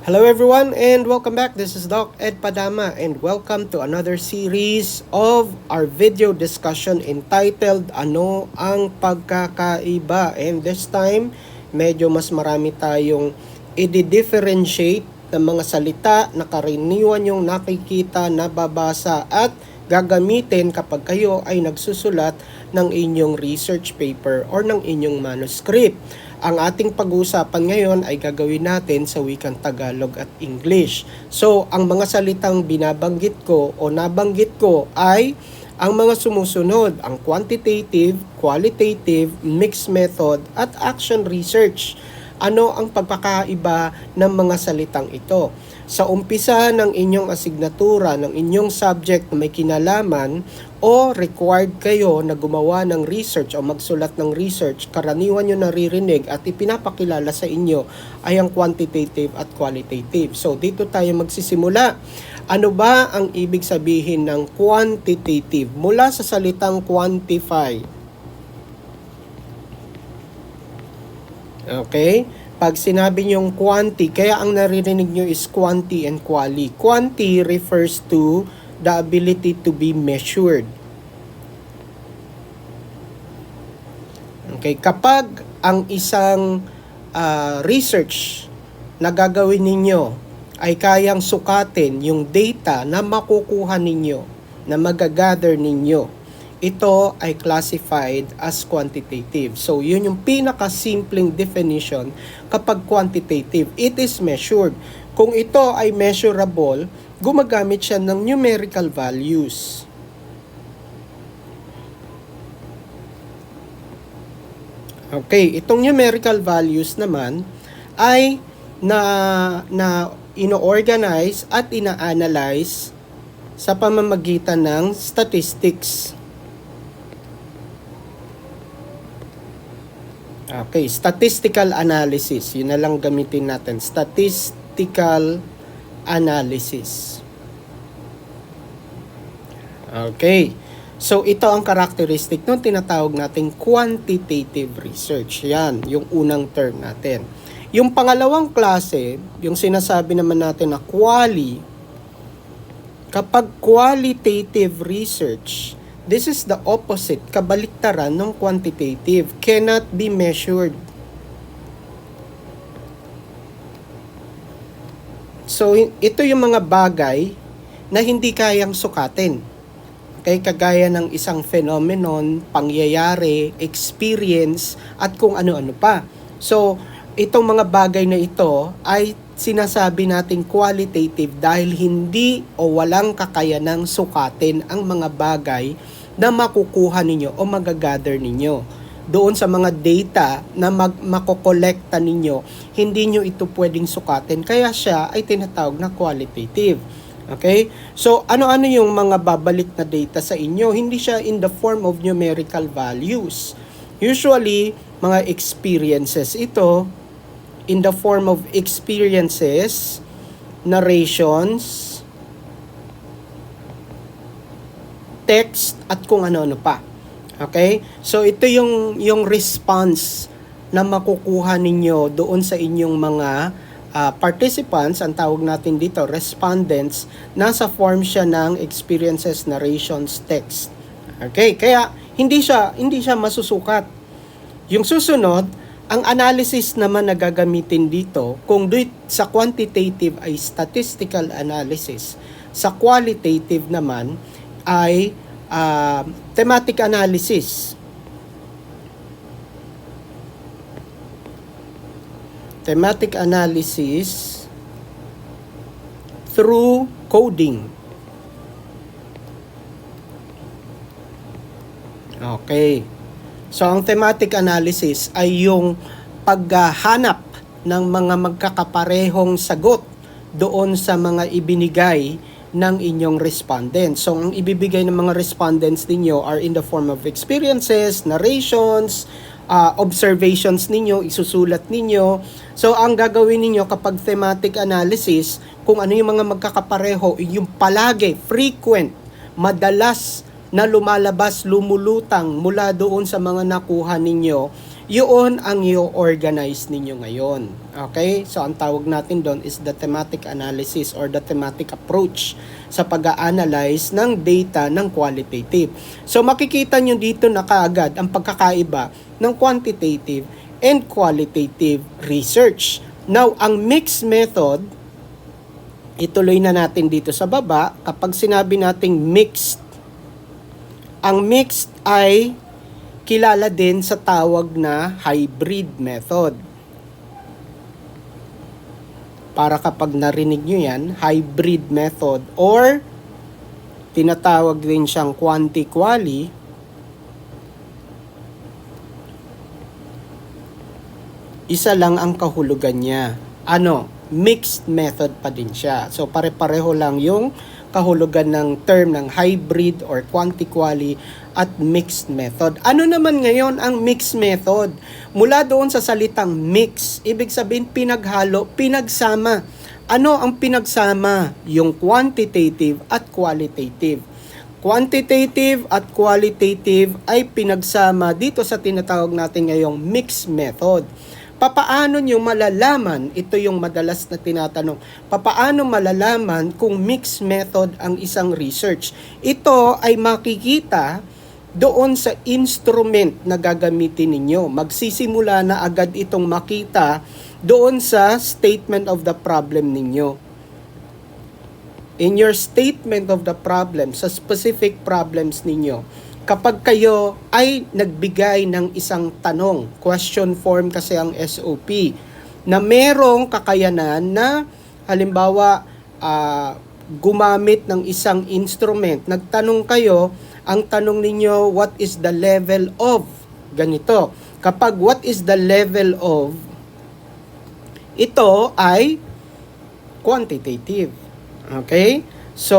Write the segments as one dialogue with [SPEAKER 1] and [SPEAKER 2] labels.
[SPEAKER 1] Hello everyone and welcome back. This is Doc Ed Padama and welcome to another series of our video discussion entitled Ano ang Pagkakaiba? And this time, medyo mas marami tayong i-differentiate ng mga salita na karaniwan yung nakikita, nababasa at gagamitin kapag kayo ay nagsusulat ng inyong research paper or ng inyong manuscript. Ang ating pag-uusapan ngayon ay gagawin natin sa wikang Tagalog at English. So, ang mga salitang binabanggit ko o nabanggit ko ay ang mga sumusunod, ang quantitative, qualitative, mixed method at action research. Ano ang pagkakaiba ng mga salitang ito? Sa umpisa ng inyong asignatura, ng inyong subject na may kinalaman o required kayo na gumawa ng research o magsulat ng research, karaniwan nyo naririnig at ipinapakilala sa inyo ay ang quantitative at qualitative. So, dito tayo magsisimula. Ano ba ang ibig sabihin ng quantitative? Mula sa salitang quantify. Okay? Pag sinabi nyong quanti, kaya ang naririnig nyo is quanti and quali. Quanti refers to the ability to be measured. Okay, kapag ang isang research na gagawin ninyo ay kayang sukatin yung data na makukuha ninyo, na magagather ninyo, ito ay classified as quantitative. So, yun yung pinaka-simpleng definition kapag quantitative. It is measured. Kung ito ay measurable, gumagamit siya ng numerical values. Okay, itong numerical values naman ay na ino-organize at ina-analyze sa pamamagitan ng statistics. Okay, statistical analysis. Yun na lang gamitin natin. Statistical analysis. Okay. So, ito ang characteristic ng tinatawag nating quantitative research. Yan, yung unang term natin. Yung pangalawang klase, yung sinasabi naman natin na quali, kapag qualitative research, this is the opposite, kabaliktaran ng quantitative, cannot be measured. So, ito yung mga bagay na hindi kayang sukatin. Okay, kagaya ng isang phenomenon, pangyayari, experience, at kung ano-ano pa. So, itong mga bagay na ito ay sinasabi nating qualitative dahil hindi o walang kakayanang sukatin ang mga bagay na makukuha ninyo o magagather ninyo. Doon sa mga data na makokolekta ninyo, hindi nyo ito pwedeng sukatin. Kaya siya ay tinatawag na qualitative. Okay? So, ano-ano yung mga babalik na data sa inyo? Hindi siya in the form of numerical values. Usually, mga experiences ito, in the form of experiences, narrations, text, at kung ano-ano pa. Okay? So, ito yung response na makukuha ninyo doon sa inyong mga participants, ang tawag natin dito, respondents, nasa form siya ng experiences, narrations, text. Okay? Kaya, hindi siya masusukat. Yung susunod, ang analysis naman na gagamitin dito, kung sa quantitative ay statistical analysis, sa qualitative naman ay thematic analysis. Thematic analysis through coding. Okay. So, ang thematic analysis ay yung paghahanap ng mga magkakaparehong sagot doon sa mga ibinigay ng inyong respondents. So, ang ibibigay ng mga respondents ninyo are in the form of experiences, narrations, observations ninyo, isusulat ninyo. So, ang gagawin ninyo kapag thematic analysis, kung ano yung mga magkakapareho, yung palagi, frequent, madalas na lumalabas, lumulutang mula doon sa mga nakuha ninyo, yun ang i-organize ninyo ngayon. Okay? So, ang tawag natin doon is the thematic analysis or the thematic approach sa pag-a-analyze ng data ng qualitative. So, makikita nyo dito na kaagad ang pagkakaiba ng quantitative and qualitative research. Now, ang mixed method, ituloy na natin dito sa baba. Kapag sinabi nating mixed, ang mixed ay kilala din sa tawag na hybrid method. Para kapag narinig nyo yan, hybrid method or tinatawag din siyang quanti-quali, isa lang ang kahulugan niya. Ano? Mixed method pa din siya. So pare-pareho lang yung kahulugan ng term ng hybrid or quanti-quali at mixed method. Ano naman ngayon ang mixed method? Mula doon sa salitang mix, ibig sabihin pinaghalo, pinagsama. Ano ang pinagsama? Yung quantitative at qualitative. Quantitative at qualitative ay pinagsama dito sa tinatawag natin ngayong mixed method. Papaano nyo malalaman, ito yung madalas na tinatanong, papaano malalaman kung mixed method ang isang research? Ito ay makikita doon sa instrument na gagamitin ninyo. Magsisimula na agad itong makita doon sa statement of the problem ninyo. In your statement of the problem, sa specific problems ninyo, kapag kayo ay nagbigay ng isang tanong, question form kasi ang SOP, na merong kakayanan na halimbawa gumamit ng isang instrument, nagtanong kayo, ang tanong ninyo, what is the level of ganito? Kapag what is the level of, ito ay quantitative. Okay? So,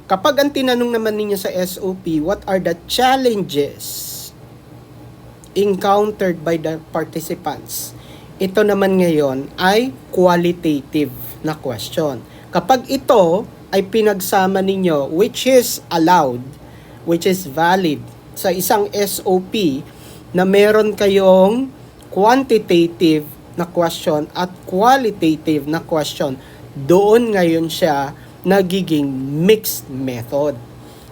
[SPEAKER 1] kapag ang tinanong naman ninyo sa SOP, what are the challenges encountered by the participants? Ito naman ngayon ay qualitative na question. Kapag ito ay pinagsama ninyo, which is allowed, which is valid sa isang SOP na meron kayong quantitative na question at qualitative na question, doon ngayon siya nagiging mixed method.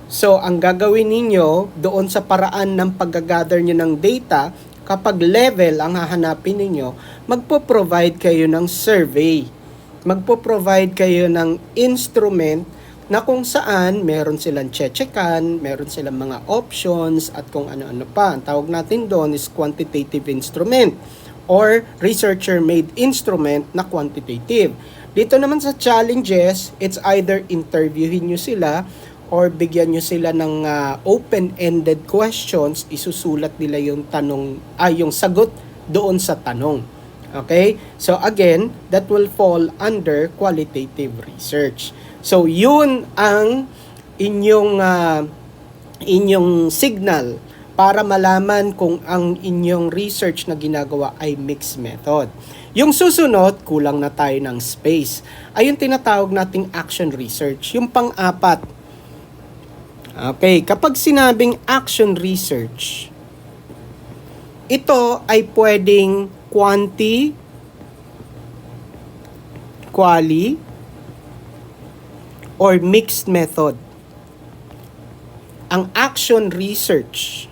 [SPEAKER 1] So, ang gagawin ninyo doon sa paraan ng pag-gather nyo ng data, kapag level ang hahanapin ninyo, magpo-provide kayo ng survey. Magpo-provide kayo ng instrument na kung saan meron silang checkan, meron silang mga options at kung ano-ano pa. Ang tawag natin doon is quantitative instrument or researcher-made instrument na quantitative. Dito naman sa challenges, it's either interviewin nyo sila or bigyan nyo sila ng open-ended questions, isusulat nila yung tanong, yung sagot doon sa tanong. Okay? So again, that will fall under qualitative research. So yun ang inyong signal para malaman kung ang inyong research na ginagawa ay mixed method. Yung susunod, kulang na tayo ng space, ay yung tinatawag nating action research. Yung pang-apat. Okay, kapag sinabing action research, ito ay pwedeng quanti, quali, or mixed method. Ang action research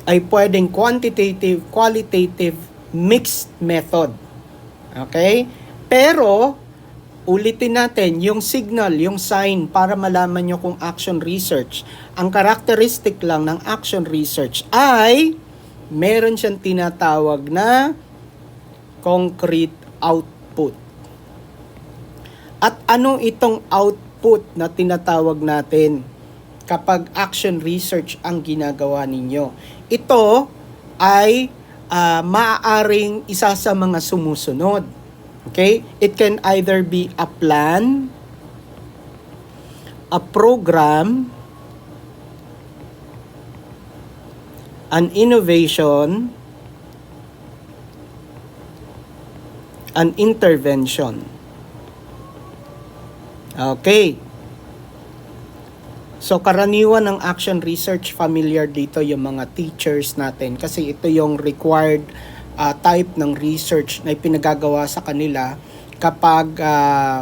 [SPEAKER 1] ay pwedeng quantitative, qualitative, mixed method. Okay? Pero, ulitin natin, yung signal, yung sign para malaman nyo kung action research. Ang characteristic lang ng action research ay meron siyang tinatawag na concrete output. At ano itong output na tinatawag natin kapag action research ang ginagawa ninyo? Ito ay maaaring isa sa mga sumusunod. Okay? It can either be a plan, a program, an innovation, an intervention. Okay. So karaniwan ng action research, familiar dito yung mga teachers natin kasi ito yung required type ng research na ipinagagawa sa kanila kapag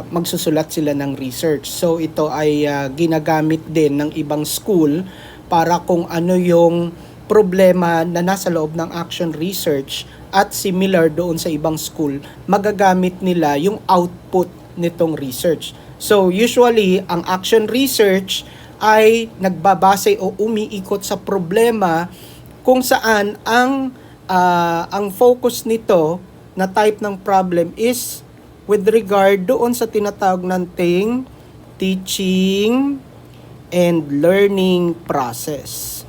[SPEAKER 1] magsusulat sila ng research. So ito ay ginagamit din ng ibang school para kung ano yung problema na nasa loob ng action research at similar doon sa ibang school, magagamit nila yung output nitong research. So usually, ang action research ay nagbabase o umiikot sa problema kung saan ang focus nito na type ng problem is with regard doon sa tinatawag nating teaching and learning process.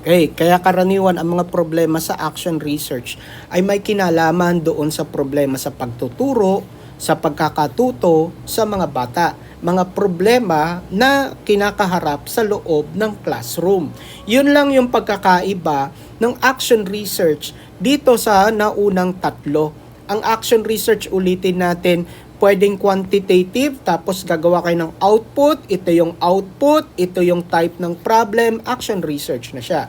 [SPEAKER 1] Okay, kaya karaniwan ang mga problema sa action research ay may kinalaman doon sa problema sa pagtuturo, sa pagkakatuto sa mga bata. Mga problema na kinakaharap sa loob ng classroom. Yun lang yung pagkakaiba ng action research dito sa naunang tatlo. Ang action research, ulitin natin, pwedeng quantitative, tapos gagawa kayo ng output, ito yung type ng problem, action research na siya.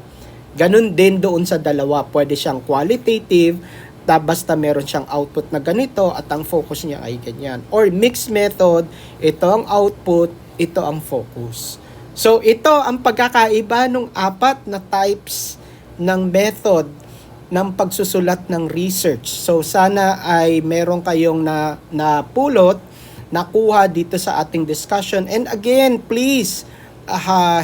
[SPEAKER 1] Ganun din doon sa dalawa, pwede siyang qualitative, basta meron siyang output na ganito at ang focus niya ay ganyan. Or mixed method, ito ang output, ito ang focus. So ito ang pagkakaiba ng apat na types ng method ng pagsusulat ng research. So sana ay meron kayong napulot, nakuha dito sa ating discussion. And again, please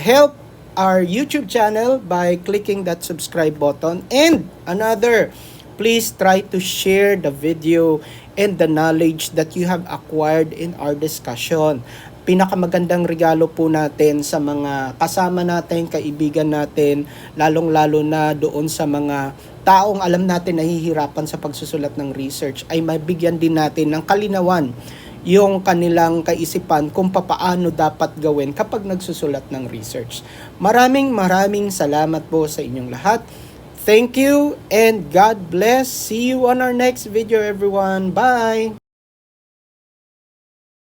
[SPEAKER 1] help our YouTube channel by clicking that subscribe button. And another, please try to share the video and the knowledge that you have acquired in our discussion. Pinakamagandang regalo po natin sa mga kasama natin, kaibigan natin, lalong-lalo na doon sa mga taong alam natin nahihirapan sa pagsusulat ng research, ay mabigyan din natin ng kalinawan yung kanilang kaisipan kung papaano dapat gawin kapag nagsusulat ng research. Maraming salamat po sa inyong lahat. Thank you and God bless. See you on our next video, everyone. Bye!